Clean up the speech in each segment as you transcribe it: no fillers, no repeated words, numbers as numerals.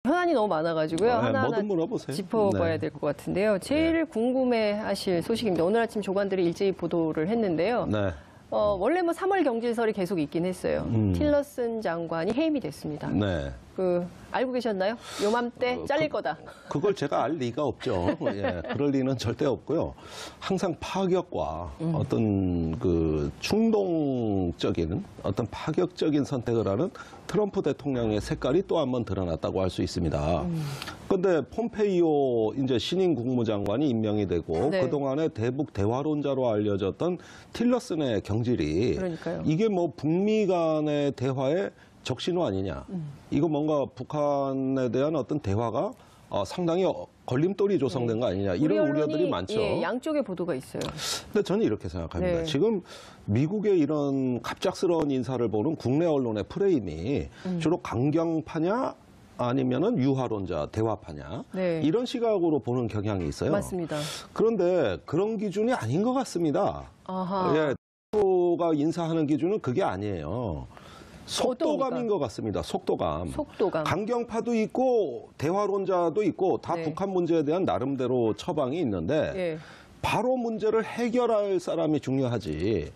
현안이 너무 많아가지고요. 하나하나 뭐든 물어보세요. 짚어봐야 네. 될 것 같은데요. 제일 궁금해하실 소식입니다. 오늘 아침 조간들이 일제히 보도를 했는데요. 네. 원래 뭐 3월 경질설이 계속 있긴 했어요. 틸러슨 장관이 해임이 됐습니다. 네. 알고 계셨나요? 요맘때 잘릴 거다. 그걸 제가 알 리가 없죠. 예, 그럴 리는 절대 없고요. 항상 파격과 어떤 그 충동적인 어떤 파격적인 선택을 하는 트럼프 대통령의 색깔이 또 한 번 드러났다고 할 수 있습니다. 그런데 폼페이오 이제 신임 국무장관이 임명이 되고 네. 그동안에 대북 대화론자로 알려졌던 틸러슨의 경질이 그러니까요. 이게 뭐 북미 간의 대화의 적신호 아니냐. 이거 뭔가 북한에 대한 어떤 대화가 상당히 걸림돌이 조성된 거 아니냐. 이런 우려들이 많죠. 예, 양쪽의 보도가 있어요. 근데 저는 이렇게 생각합니다. 네. 지금 미국의 이런 갑작스러운 인사를 보는 국내 언론의 프레임이 주로 강경파냐 아니면은 유화론자, 대화파냐 네. 이런 시각으로 보는 경향이 있어요. 맞습니다. 그런데 그런 기준이 아닌 것 같습니다. 아하. 예, 가 인사하는 기준은 그게 아니에요. 속도감인 것 같습니다. 속도감. 속도감. 강경파도 있고 대화론자도 있고 다 네. 북한 문제에 대한 나름대로 처방이 있는데 예. 바로 문제를 해결할 사람이 중요하지.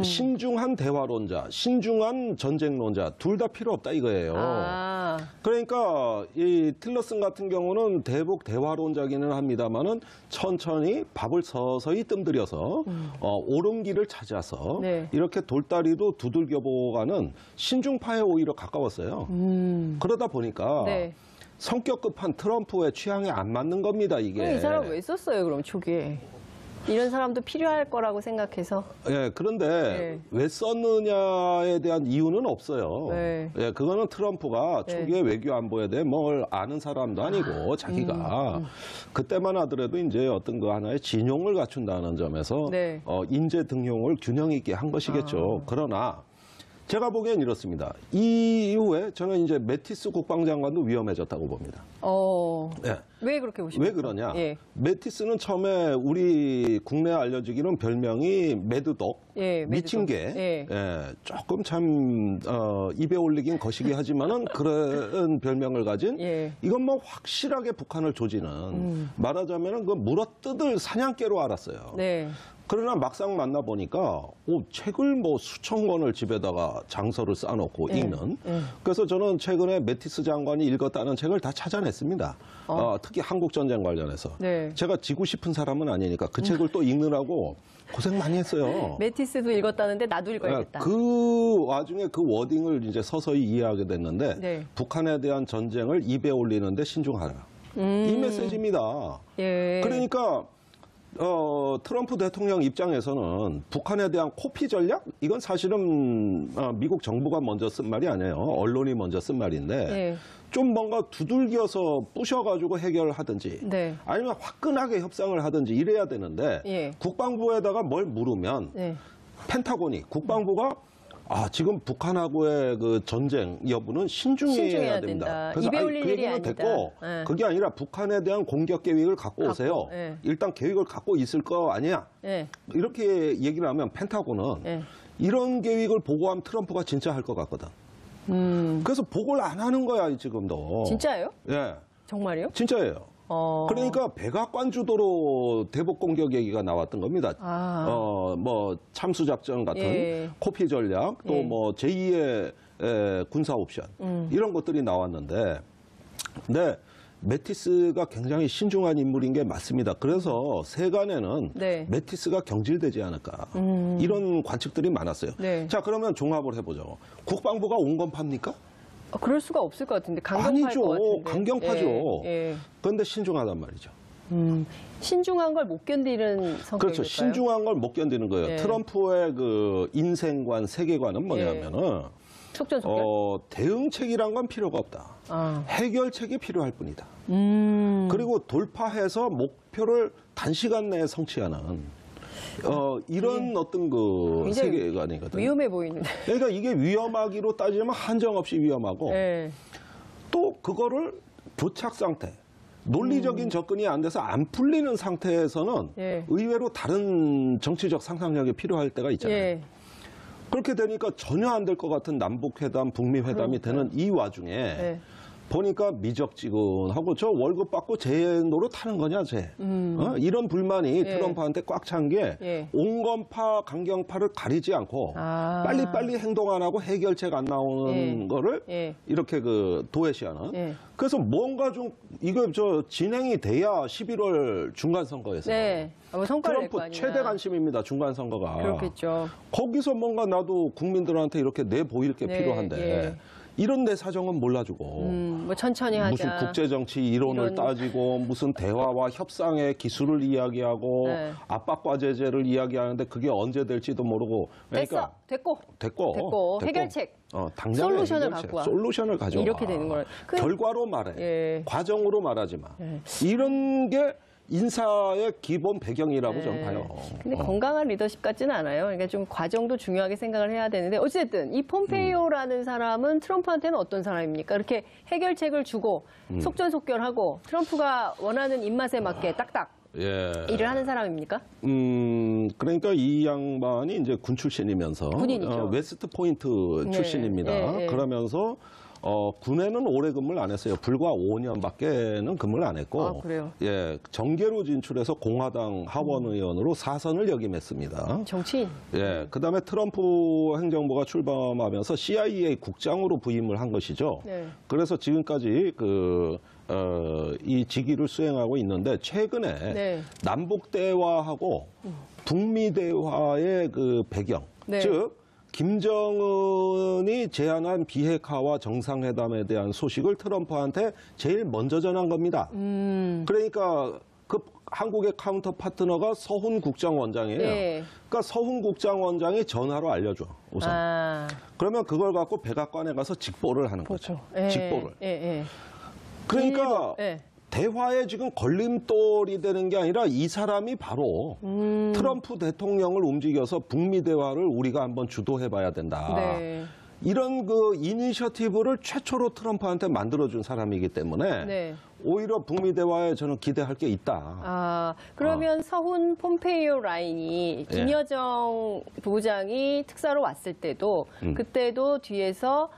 신중한 대화론자, 신중한 전쟁론자 둘 다 필요 없다 이거예요. 아. 그러니까 이 틸러슨 같은 경우는 대북 대화론자기는 합니다만은 천천히 밥을 서서히 뜸들여서 옳은 길을 찾아서 네. 이렇게 돌다리도 두들겨보가는 신중파에 오히려 가까웠어요. 그러다 보니까 네. 성격 급한 트럼프의 취향에 안 맞는 겁니다, 이게. 그럼 이 사람 왜 썼어요, 그럼 초기에? 이런 사람도 필요할 거라고 생각해서. 예, 그런데 네. 왜 썼느냐에 대한 이유는 없어요. 네. 예, 그거는 트럼프가 네. 초기에 외교 안보에 대해 뭘 아는 사람도 아니고 자기가 그때만 하더라도 이제 어떤 그 하나의 진용을 갖춘다는 점에서 네. 인재 등용을 균형 있게 한 것이겠죠. 그러나 제가 보기엔 이렇습니다. 이 이후에 저는 이제 매티스 국방장관도 위험해졌다고 봅니다. 예. 왜 그렇게 보십니까? 왜 그러냐? 예. 매티스는 처음에 우리 국내에 알려지기는 별명이 매드독, 예, 미친 개. 예. 예, 조금 참 입에 올리긴 거시기 하지만은 그런 별명을 가진 예. 이건 뭐 확실하게 북한을 조지는 말하자면은 그 물어뜯을 사냥개로 알았어요. 네. 그러나 막상 만나보니까 책을 뭐 수천 권을 집에다가 장서를 쌓아놓고 읽는. 그래서 저는 최근에 매티스 장관이 읽었다는 책을 다 찾아냈습니다. 특히 한국전쟁 관련해서. 네. 제가 지고 싶은 사람은 아니니까 그 책을 또 읽느라고 고생 많이 했어요. 매티스도 읽었다는데 나도 읽어야겠다. 그 와중에 그 워딩을 이제 서서히 이해하게 됐는데 네. 북한에 대한 전쟁을 입에 올리는데 신중하라. 이 메시지입니다. 예. 그러니까 트럼프 대통령 입장에서는 북한에 대한 코피 전략? 이건 사실은 미국 정부가 먼저 쓴 말이 아니에요. 언론이 먼저 쓴 말인데 네. 좀 뭔가 두들겨서 부셔가지고 해결하든지 네. 아니면 화끈하게 협상을 하든지 이래야 되는데 예. 국방부에다가 뭘 물으면 네. 펜타곤이 국방부가 지금 북한하고의 그 전쟁 여부는 신중해야 된다. 그래서 입에 올릴 그 일이 얘기는 아니다. 됐고 네. 그게 아니라 북한에 대한 공격 계획을 갖고 오세요. 네. 일단 계획을 갖고 있을 거 아니야. 네. 이렇게 얘기를 하면 펜타곤은 네. 이런 계획을 보고하면 트럼프가 진짜 할 것 같거든. 그래서 보고를 안 하는 거야 지금도. 진짜예요? 예, 정말요? 진짜예요. 그러니까 백악관 주도로 대북 공격 얘기가 나왔던 겁니다. 뭐 참수작전 같은 예. 코피 전략 또 예. 뭐 제2의 군사 옵션 이런 것들이 나왔는데 근데 매티스가 굉장히 신중한 인물인 게 맞습니다. 그래서 세간에는 네. 매티스가 경질되지 않을까 이런 관측들이 많았어요. 네. 자 그러면 종합을 해보죠. 국방부가 온건파입니까? 그럴 수가 없을 것 같은데 강경파일 아니죠. 것 같은데. 강경파죠. 예. 그런데 신중하단 말이죠. 신중한 걸 못 견디는 성격일까요? 그렇죠. 신중한 걸 못 견디는 거예요. 예. 트럼프의 그 인생관, 세계관은 뭐냐면은 속전속결. 대응책이란 건 필요가 없다. 해결책이 필요할 뿐이다. 그리고 돌파해서 목표를 단시간 내에 성취하는 이런 어떤 그 세계관이거든요. 위험해 보이는데. 그러니까 이게 위험하기로 따지면 한정없이 위험하고 네. 또 그거를 교착 상태, 논리적인 접근이 안 돼서 안 풀리는 상태에서는 예. 의외로 다른 정치적 상상력이 필요할 때가 있잖아요. 예. 그렇게 되니까 전혀 안 될 것 같은 남북회담, 북미회담이 되는 이 와중에 네. 보니까 미적지근하고 저 월급 받고 제 노릇하는 거냐 쟤. 이런 불만이 트럼프한테 꽉 찬 게 온건파 강경파를 가리지 않고 빨리빨리 행동 안 하고 해결책 안 나오는 거를 이렇게 그 도외시하는. 그래서 뭔가 좀 이거 저 진행이 돼야 11월 중간선거에서 성과를 낼 거 트럼프 아니냐. 최대 관심입니다. 중간선거가. 그렇겠죠. 거기서 뭔가 나도 국민들한테 이렇게 내보일 게 필요한데 이런 내 사정은 몰라주고 뭐 천천히 하자. 무슨 국제정치 이론을 따지고 무슨 대화와 협상의 기술을 이야기하고 압박과 제재를 이야기하는데 그게 언제 될지도 모르고. 그러니까 됐고 해결책. 당장의 솔루션을 해결책, 갖고 와. 솔루션을 가져와. 이렇게 되는 거예요. 결과로 말해. 과정으로 말하지 마. 이런 게 인사의 기본 배경이라고 저는 봐요. 근데 건강한 리더십 같지는 않아요. 그러니까 좀 과정도 중요하게 생각을 해야 되는데 어쨌든 이 폼페이오라는 사람은 트럼프한테는 어떤 사람입니까? 이렇게 해결책을 주고 속전속결하고 트럼프가 원하는 입맛에 맞게 딱딱 일을 하는 사람입니까? 그러니까 이 양반이 이제 군 출신이면서 군인이죠. 웨스트 포인트 출신입니다. 그러면서 군에는 오래 근무를 안 했어요. 불과 5년밖에는 근무를 안 했고, 그래요? 정계로 진출해서 공화당 하원 의원으로 4선을 역임했습니다. 정치인. 그다음에 트럼프 행정부가 출범하면서 CIA 국장으로 부임을 한 것이죠. 그래서 지금까지 이 직위를 수행하고 있는데 최근에 남북 대화하고 북미 대화의 그 배경, 즉 김정은이 제안한 비핵화와 정상회담에 대한 소식을 트럼프한테 제일 먼저 전한 겁니다. 그러니까 그 한국의 카운터 파트너가 서훈 국장원장이에요. 그러니까 서훈 국장원장이 전화로 알려줘, 우선. 그러면 그걸 갖고 백악관에 가서 직보를 하는 거죠. 직보를. 그러니까 대화에 지금 걸림돌이 되는 게 아니라 이 사람이 바로 트럼프 대통령을 움직여서 북미 대화를 우리가 한번 주도해봐야 된다. 이런 그 이니셔티브를 최초로 트럼프한테 만들어준 사람이기 때문에 오히려 북미 대화에 저는 기대할 게 있다. 그러면 서훈 폼페이오 라인이 김여정 부부장이 특사로 왔을 때도 그때도 뒤에서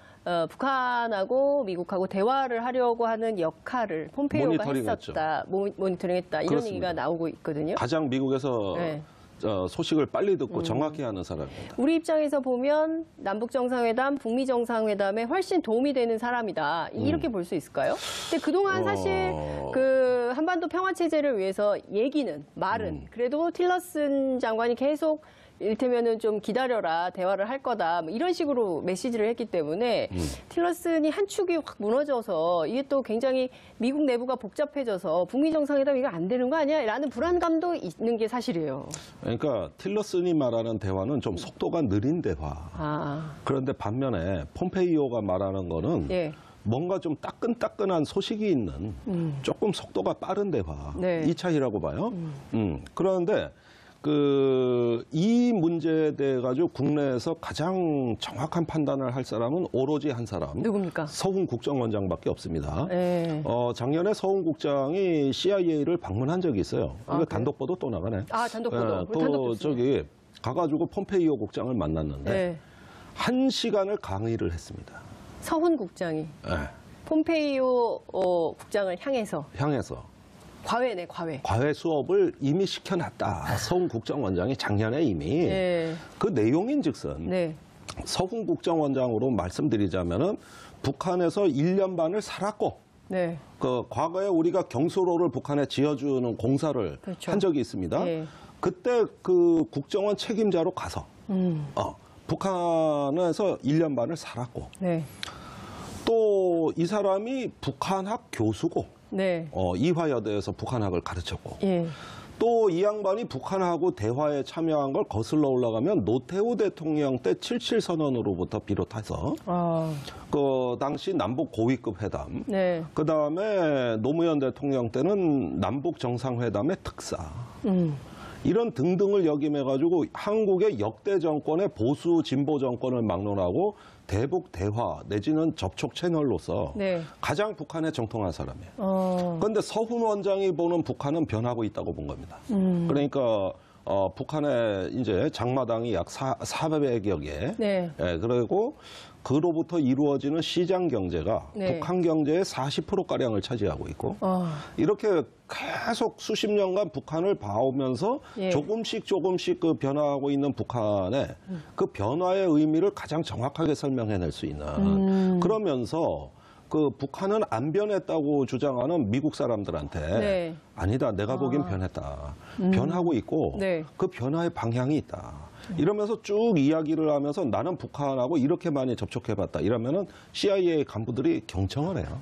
북한하고 미국하고 대화를 하려고 하는 역할을 폼페이오가 했었다. 모니터링했다. 이런 얘기가 나오고 있거든요. 가장 미국에서 소식을 빨리 듣고 정확히 하는 사람입니다. 우리 입장에서 보면 남북 정상회담, 북미 정상회담에 훨씬 도움이 되는 사람이다. 이렇게 볼 수 있을까요? 근데 그동안 사실 그 한반도 평화 체제를 위해서 말은 그래도 틸러슨 장관이 계속 이를테면은 좀 기다려라, 대화를 할 거다, 뭐 이런 식으로 메시지를 했기 때문에 틸러슨이 한 축이 확 무너져서 이게 또 굉장히 미국 내부가 복잡해져서 북미 정상회담 이거 안 되는 거 아니야? 라는 불안감도 있는 게 사실이에요. 그러니까 틸러슨이 말하는 대화는 좀 속도가 느린 대화. 그런데 반면에 폼페이오가 말하는 거는 뭔가 좀 따끈따끈한 소식이 있는 조금 속도가 빠른 대화. 이 차이라고 봐요. 그런데 이 문제에 대해 가지고 국내에서 가장 정확한 판단을 할 사람은 오로지 한 사람. 누굽니까? 서훈 국정원장밖에 없습니다. 작년에 서훈 국장이 CIA를 방문한 적이 있어요. 이거 단독 보도 또 나가네. 단독 보도. 또 저기 가가지고 pompeio 국장을 만났는데 1시간을 강의를 했습니다. 서훈 국장이 폼페이오 국장을 향해서. 과외네, 과외. 과외 수업을 이미 시켜놨다. 서훈 국정원장이 작년에 이미. 그 내용인 즉슨 서훈 국정원장으로 말씀드리자면은 북한에서 1년 반을 살았고 그 과거에 우리가 경수로를 북한에 지어주는 공사를 한 적이 있습니다. 그때 그 국정원 책임자로 가서 북한에서 1년 반을 살았고 또 이 사람이 북한학 교수고 이화여대에서 북한학을 가르쳤고 또 이 양반이 북한하고 대화에 참여한 걸 거슬러 올라가면 노태우 대통령 때 77선언으로부터 비롯해서 그 당시 남북 고위급 회담 그 다음에 노무현 대통령 때는 남북 정상회담의 특사 이런 등등을 역임해가지고 한국의 역대 정권의 보수 진보 정권을 막론하고 대북 대화 내지는 접촉 채널로서 가장 북한에 정통한 사람이에요. 그런데 서훈 원장이 보는 북한은 변하고 있다고 본 겁니다. 그러니까 북한의 이제 장마당이 약 400여 개. 그리고 그로부터 이루어지는 시장 경제가 네. 북한 경제의 40%가량을 차지하고 있고 이렇게 계속 수십 년간 북한을 봐오면서 예. 조금씩 그 변화하고 있는 북한의 그 변화의 의미를 가장 정확하게 설명해낼 수 있는 그러면서 그 북한은 안 변했다고 주장하는 미국 사람들한테 네. 아니다, 내가 보기엔 변했다. 변하고 있고 네. 그 변화의 방향이 있다. 이러면서 쭉 이야기를 하면서 나는 북한하고 이렇게 많이 접촉해봤다. 이러면은 CIA 간부들이 경청을 해요.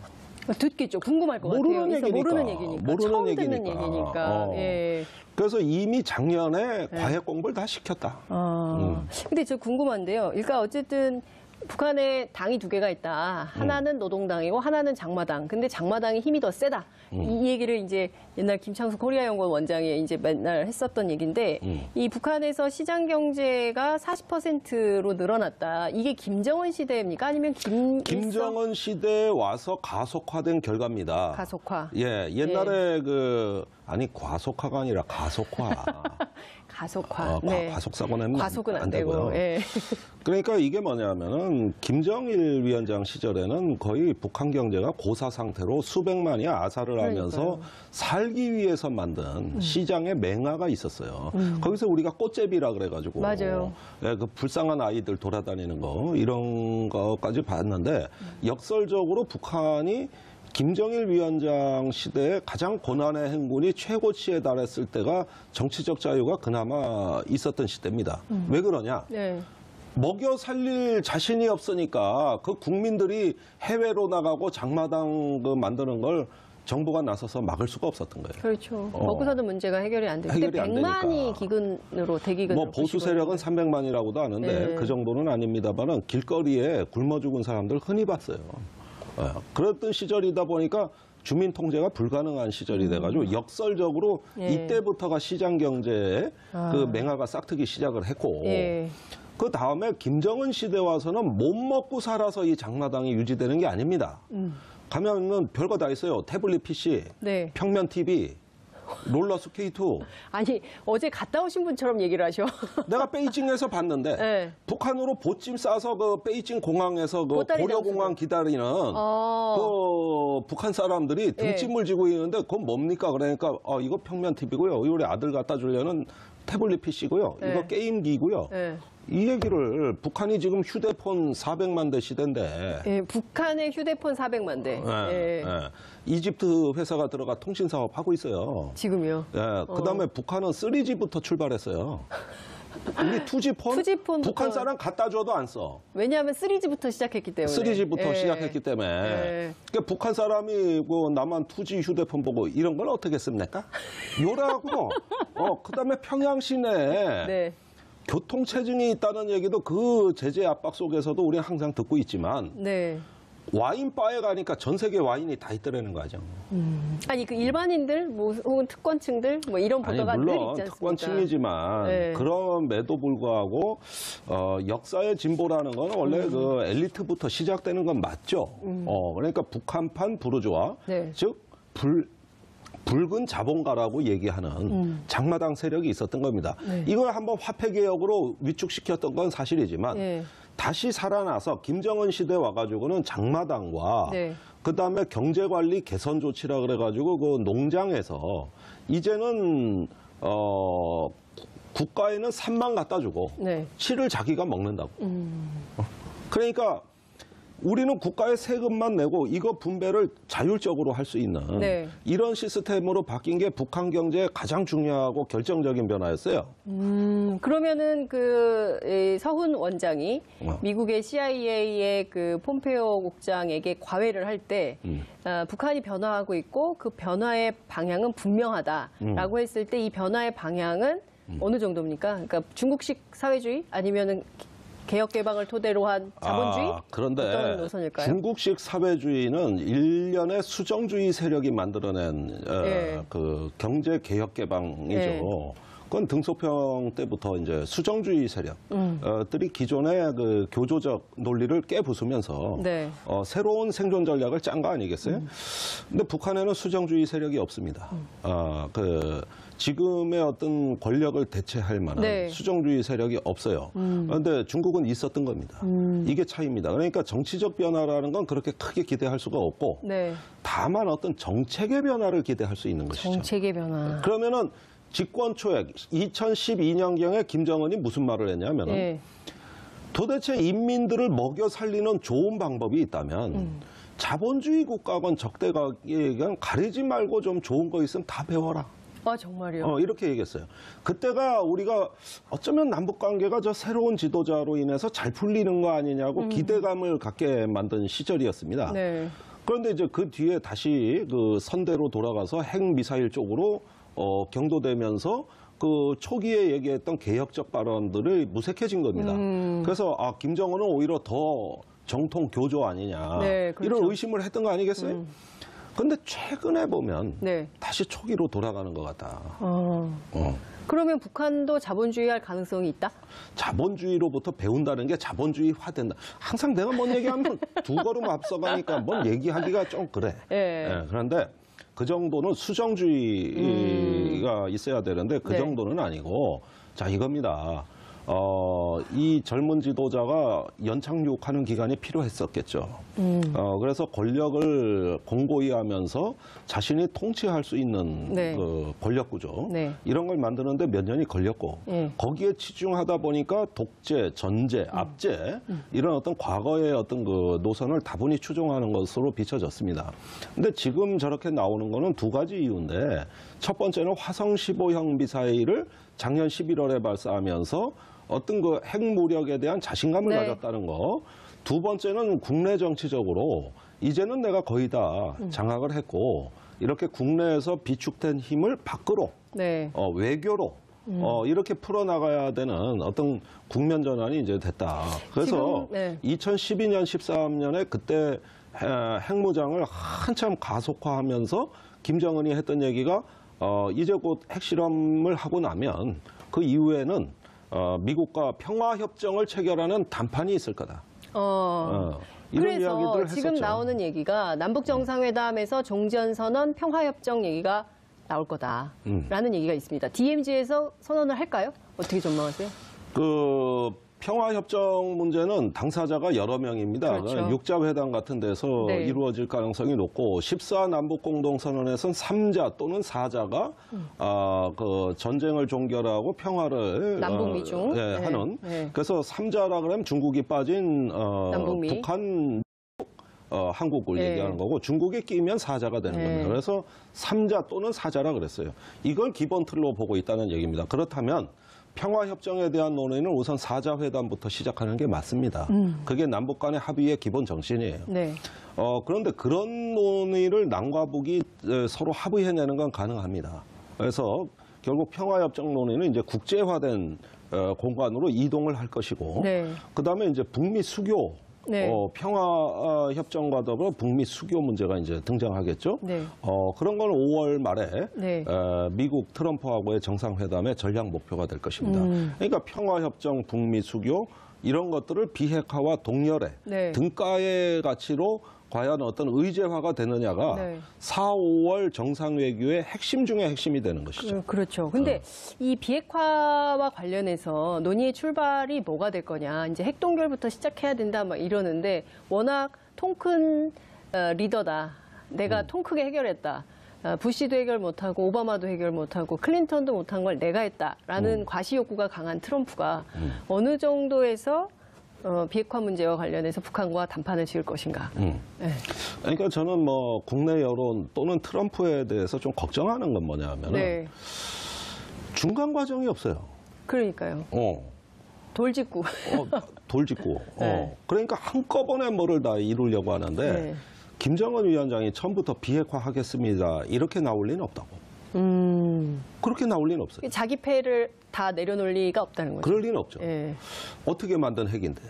듣겠죠. 궁금할 것 모르는 같아요. 얘기니까. 모르는 얘기니까. 처음 듣는 얘기니까. 예. 그래서 이미 작년에 과외 공부를 다 시켰다. 근데 저 궁금한데요. 그러니까 어쨌든 북한에 당이 두 개가 있다. 하나는 노동당이고 하나는 장마당. 근데 장마당이 힘이 더 세다. 이 얘기를 이제 옛날 김창수 코리아연구원 원장이 이제 맨날 했었던 얘기인데 이 북한에서 시장 경제가 40%로 늘어났다. 이게 김정은 시대입니까? 아니면 김정은 시대에 와서 가속화된 결과입니다. 가속화. 예, 옛날에 아니 과속화가 아니라 가속화. 가속화. 네. 과속사고 내면 과속은 안 되고요. 되고. 예. 그러니까 이게 뭐냐면은 김정일 위원장 시절에는 거의 북한 경제가 고사 상태로 수백만이 아사를 하면서 살기 위해서 만든 시장의 맹아가 있었어요. 거기서 우리가 꽃제비라 그래가지고 맞아요. 예, 그 불쌍한 아이들 돌아다니는 거 이런 거까지 봤는데 역설적으로 북한이 김정일 위원장 시대에 가장 고난의 행군이 최고치에 달했을 때가 정치적 자유가 그나마 있었던 시대입니다. 왜 그러냐? 네. 먹여 살릴 자신이 없으니까 그 국민들이 해외로 나가고 장마당 만드는 걸 정부가 나서서 막을 수가 없었던 거예요. 그렇죠. 먹고 사는 문제가 해결이 안 되고. 해결이 안 100만이 되니까. 기근으로 대기근으로. 뭐 보수 세력은 300만이라고도 하는데 네. 그 정도는 아닙니다만은 길거리에 굶어 죽은 사람들 흔히 봤어요. 그랬던 시절이다 보니까 주민 통제가 불가능한 시절이 돼가지고 역설적으로 예. 이때부터가 시장 경제에 그 맹아가 싹트기 시작을 했고 예. 그 다음에 김정은 시대 와서는 못 먹고 살아서 이 장마당이 유지되는 게 아닙니다. 가면은 별거 다 있어요. 태블릿 PC, 네. 평면 TV, 롤러 스케이트. 아니, 어제 갔다 오신 분처럼 얘기를 하셔. 내가 베이징에서 봤는데 네. 북한으로 보찜 싸서 그 베이징 공항에서 그 보따리 고려공항 장수들. 기다리는 그 북한 사람들이 등짐을 지고 있는데 그건 뭡니까? 그러니까 이거 평면 TV고요. 우리 아들 갖다 주려는 태블릿 PC고요. 네. 이거 게임기고요. 네. 이 얘기를 북한이 지금 휴대폰 400만 대 시대인데 예, 북한의 휴대폰 400만 대. 예. 이집트 회사가 들어가 통신 사업 하고 있어요. 지금요. 예, 그다음에 북한은 3G부터 출발했어요. 우리 2G 폰 투지폰부터- 북한 사람 갖다 줘도 안 써. 왜냐하면 3G부터 시작했기 때문에. 3G부터 예. 시작했기 때문에. 예. 그러니까 북한 사람이 나만 2G 휴대폰 보고 이런 걸 어떻게 씁니까? 요라고. 그다음에 평양 시내에 네. 교통체증이 있다는 얘기도 그 제재 압박 속에서도 우리는 항상 듣고 있지만 네. 와인바에 가니까 전 세계 와인이 다 있더라는 거죠. 아니, 그 일반인들, 뭐, 혹은 특권층들, 뭐, 이런 아니 보도가 늘 물론 있지 않습니까? 특권층이지만 네. 그럼에도 불구하고 역사의 진보라는 건 원래 그 엘리트부터 시작되는 건 맞죠. 그러니까 북한판 부르주아, 네. 즉 붉은 자본가라고 얘기하는 장마당 세력이 있었던 겁니다. 네. 이걸 한번 화폐개혁으로 위축시켰던 건 사실이지만 예. 다시 살아나서 김정은 시대 와가지고는 장마당과 네. 그다음에 경제관리 개선 조치라 그래가지고 그 농장에서 이제는 국가에는 산만 갖다 주고 네. 실을 자기가 먹는다고. 그러니까 우리는 국가에 세금만 내고 이거 분배를 자율적으로 할 수 있는 네. 이런 시스템으로 바뀐 게 북한 경제의 가장 중요하고 결정적인 변화였어요. 그러면은 이 서훈 원장이 미국의 CIA의 그 폼페오 국장에게 과외를 할 때 북한이 변화하고 있고 그 변화의 방향은 분명하다라고 했을 때 이 변화의 방향은 어느 정도입니까? 그러니까 중국식 사회주의 아니면은 개혁 개방을 토대로 한 자본주의? 그런데 어떤 노선일까요? 중국식 사회주의는 일련의 수정주의 세력이 만들어낸 예. 그 경제 개혁 개방이죠. 예. 그건 등소평 때부터 이제 수정주의 세력들이 기존의 그 교조적 논리를 깨부수면서 네. 새로운 생존 전략을 짠 거 아니겠어요? 근데 북한에는 수정주의 세력이 없습니다. 지금의 어떤 권력을 대체할 만한 네. 수정주의 세력이 없어요. 그런데 중국은 있었던 겁니다. 이게 차이입니다. 그러니까 정치적 변화라는 건 그렇게 크게 기대할 수가 없고 네. 다만 어떤 정책의 변화를 기대할 수 있는 것이죠. 정책의 변화. 그러면은 집권 초에 2012년경에 김정은이 무슨 말을 했냐면은 네. 도대체 인민들을 먹여 살리는 좋은 방법이 있다면 자본주의 국가건 적대국가건 가리지 말고 좀 좋은 거 있으면 다 배워라. 아, 정말요? 이렇게 얘기했어요. 그때가 우리가 어쩌면 남북 관계가 저 새로운 지도자로 인해서 잘 풀리는 거 아니냐고 기대감을 갖게 만든 시절이었습니다. 네. 그런데 이제 그 뒤에 다시 그 선대로 돌아가서 핵미사일 쪽으로 경도되면서 그 초기에 얘기했던 개혁적 발언들이 무색해진 겁니다. 그래서 김정은은 오히려 더 정통 교조 아니냐 네, 그렇죠. 이런 의심을 했던 거 아니겠어요? 근데 최근에 보면 네. 다시 초기로 돌아가는 것 같다. 그러면 북한도 자본주의할 가능성이 있다? 자본주의로부터 배운다는 게 자본주의화된다. 항상 내가 뭔 얘기하면 두 걸음 앞서가니까 뭔 얘기하기가 좀 그래. 예. 그런데 그 정도는 수정주의가 있어야 되는데 그 네. 정도는 아니고 자 이겁니다. 이 젊은 지도자가 연착륙하는 기간이 필요했었겠죠. 그래서 권력을 공고히 하면서 자신이 통치할 수 있는 네. 그 권력 구조 네. 이런 걸 만드는데 몇 년이 걸렸고 거기에 치중하다 보니까 독재, 전제, 압제 이런 어떤 과거의 어떤 그 노선을 다분히 추종하는 것으로 비춰졌습니다. 근데 지금 저렇게 나오는 거는 두 가지 이유인데 첫 번째는 화성 15형 미사일을 작년 11월에 발사하면서 어떤 그 핵무력에 대한 자신감을 네. 가졌다는 거. 두 번째는 국내 정치적으로 이제는 내가 거의 다 장악을 했고 이렇게 국내에서 비축된 힘을 밖으로 네. 외교로 이렇게 풀어나가야 되는 어떤 국면 전환이 이제 됐다. 그래서 지금, 네. 2012년, 13년에 그때 핵무장을 한참 가속화하면서 김정은이 했던 얘기가 이제 곧 핵실험을 하고 나면 그 이후에는 미국과 평화협정을 체결하는 단판이 있을 거다. 이런 그래서 이야기들을 지금 했었죠. 나오는 얘기가 남북정상회담에서 종전선언, 평화협정 얘기가 나올 거다라는 얘기가 있습니다. DMZ에서 선언을 할까요? 어떻게 전망하세요? 그 평화협정 문제는 당사자가 여러 명입니다. 그렇죠. 육자회담 같은 데서 네. 이루어질 가능성이 높고 14 남북공동선언에서는 3자 또는 4자가 그 전쟁을 종결하고 평화를 남북미중 네, 네. 하는 네. 그래서 3자라 그러면 중국이 빠진 남북미. 북한 한국을 네. 얘기하는 거고 중국이 끼면 4자가 되는 네. 겁니다. 그래서 3자 또는 4자라 그랬어요. 이걸 기본 틀로 보고 있다는 얘기입니다. 그렇다면 평화협정에 대한 논의는 우선 4자 회담부터 시작하는 게 맞습니다. 그게 남북 간의 합의의 기본 정신이에요. 네. 그런데 그런 논의를 남과 북이 서로 합의해내는 건 가능합니다. 그래서 결국 평화협정 논의는 이제 국제화된 공간으로 이동을 할 것이고, 네. 그다음에 이제 북미 수교, 네. 평화협정과 더불어 북미 수교 문제가 이제 등장하겠죠. 네. 그런 건 5월 말에 네. 미국 트럼프하고의 정상회담의 전략 목표가 될 것입니다. 그러니까 평화협정, 북미 수교 이런 것들을 비핵화와 동열의 네. 등가의 가치로 과연 어떤 의제화가 되느냐가 네. 4, 5월 정상외교의 핵심 중에 핵심이 되는 것이죠. 그렇죠. 근데 이 비핵화와 관련해서 논의의 출발이 뭐가 될 거냐. 이제 핵동결부터 시작해야 된다 막 이러는데 워낙 통 큰 리더다. 내가 통 크게 해결했다. 부시도 해결 못하고 오바마도 해결 못하고 클린턴도 못한 걸 내가 했다라는 과시 욕구가 강한 트럼프가 어느 정도에서 비핵화 문제와 관련해서 북한과 담판을 지을 것인가. 네. 그러니까 저는 뭐 국내 여론 또는 트럼프에 대해서 좀 걱정하는 건 뭐냐면은 네. 중간 과정이 없어요. 그러니까요. 돌직구. 돌직구. 네. 그러니까 한꺼번에 뭐를 다 이루려고 하는데 네. 김정은 위원장이 처음부터 비핵화하겠습니다. 이렇게 나올 리는 없다고. 그렇게 나올 리는 없어요. 자기 패를 다 내려놓을 리가 없다는 거죠. 그럴 리는 없죠. 예. 어떻게 만든 핵인데.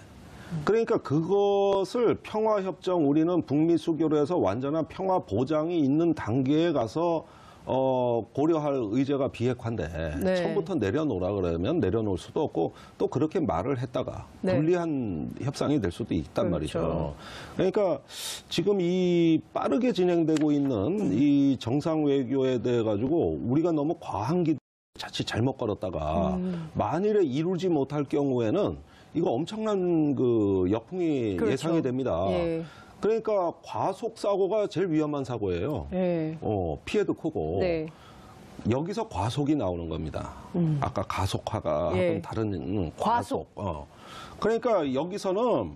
그러니까 그것을 평화협정 우리는 북미 수교로 해서 완전한 평화 보장이 있는 단계에 가서 고려할 의제가 비핵화인데 네. 처음부터 내려놓으라 그러면 내려놓을 수도 없고 또 그렇게 말을 했다가 네. 불리한 협상이 될 수도 있단 그렇죠. 말이죠. 그러니까 지금 이 빠르게 진행되고 있는 이 정상 외교에 대해 가지고 우리가 너무 과한 기대 자칫 잘못 걸었다가 만일에 이루지 못할 경우에는 이거 엄청난 그 역풍이 그렇죠. 예상이 됩니다. 예. 그러니까 과속 사고가 제일 위험한 사고예요. 예. 피해도 크고 네. 여기서 과속이 나오는 겁니다. 아까 가속화가 예. 하던 다른 과속. 그러니까 여기서는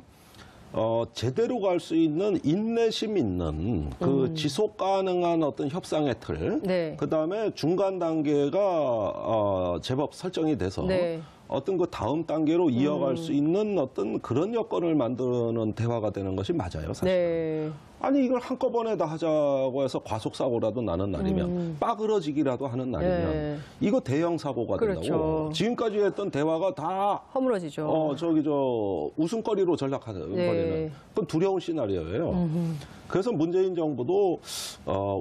제대로 갈 수 있는 인내심 있는 그 지속 가능한 어떤 협상의 틀, 네. 그 다음에 중간 단계가 제법 설정이 돼서 네. 어떤 그 다음 단계로 이어갈 수 있는 어떤 그런 여건을 만드는 대화가 되는 것이 맞아요, 사실. 네. 아니 이걸 한꺼번에 다 하자고 해서 과속사고라도 나는 날이면 빠그러지기라도 하는 날이면 네. 이거 대형 사고가 된다고. 그렇죠. 지금까지 했던 대화가 다 허물어지죠. 웃음거리로 전락하는 네. 거리는 그건 두려운 시나리오예요. 그래서 문재인 정부도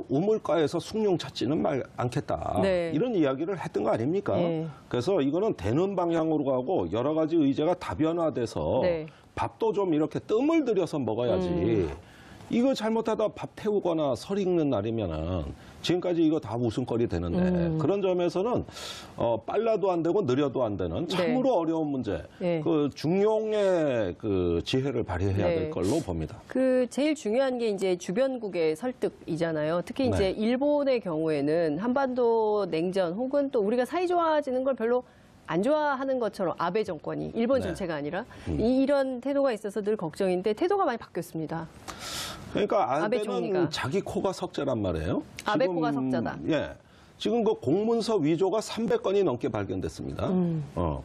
우물가에서 숭늉 찾지는 말 않겠다. 네. 이런 이야기를 했던 거 아닙니까? 네. 그래서 이거는 되는 방향으로 가고 여러 가지 의제가 다변화돼서 네. 밥도 좀 이렇게 뜸을 들여서 먹어야지. 이거 잘못하다 밥 태우거나 설 익는 날이면은 지금까지 이거 다 웃음거리 되는데 그런 점에서는 빨라도 안 되고 느려도 안 되는 참으로 어려운 문제. 네. 그 중용의 그 지혜를 발휘해야 네. 될 걸로 봅니다. 그 제일 중요한 게 이제 주변국의 설득이잖아요. 특히 이제 네. 일본의 경우에는 한반도 냉전 혹은 또 우리가 사이 좋아지는 걸 별로 안 좋아하는 것처럼 아베 정권이 일본 네. 전체가 아니라 이런 태도가 있어서 늘 걱정인데 태도가 많이 바뀌었습니다. 그러니까 아베 아베는 총리가. 자기 코가 석자란 말이에요. 아베 지금, 코가 석자다. 예. 지금 그 공문서 위조가 300건이 넘게 발견됐습니다.